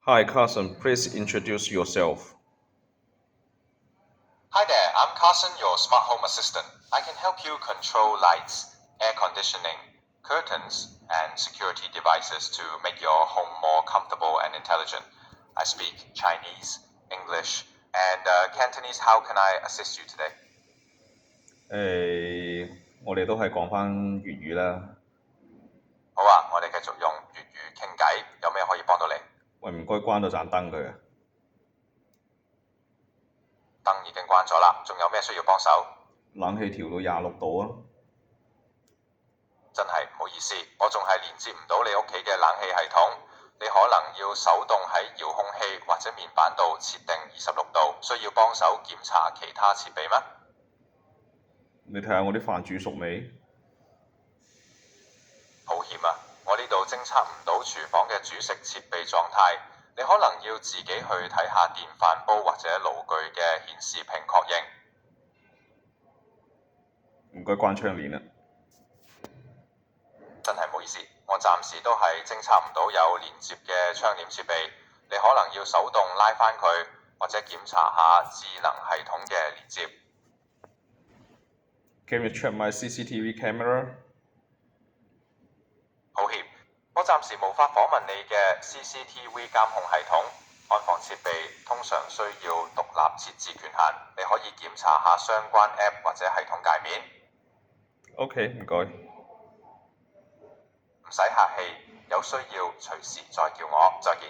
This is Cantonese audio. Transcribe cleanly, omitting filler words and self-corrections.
Hi, Carson. Please introduce yourself. Hi there, I'm Carson, your smart home assistant. I can help you control lights, air conditioning, curtains, and security devices to make your home more comfortable and intelligent. I speak Chinese, English, and Cantonese. How can I assist you today? 我哋都係講翻粵語啦。好啊，我哋繼續用粵語傾偈，有咩可以幫到你？喂，唔該關咗盞燈佢啊。燈已經關咗啦，仲有咩需要幫手？冷氣調到26度啊。真係唔好意思，我仲係連接唔到你屋企嘅冷氣系統，你可能要手動喺遙控器或者面板度設定26度，需要幫手檢查其他設備咩？你睇下我啲飯煮熟未？抱歉啊，我呢度偵測唔到廚房嘅煮食設備狀態，你可能要自己去睇下電飯煲或者爐具嘅顯示屏確認。唔該關窗簾啊。真係唔好意思，我暫時都係偵測唔到有連接嘅窗簾設備，你可能要手動拉返佢，或者檢查下智能系統嘅連接。Can you check my CCTV camera？ 抱歉，我暫時無法訪問你嘅 CCTV 監控系統。安防設備通常需要獨立設置權限，你可以檢查下相關 App 或者系統界面。OK，唔該。唔使客氣，有需要隨時再叫我。再見。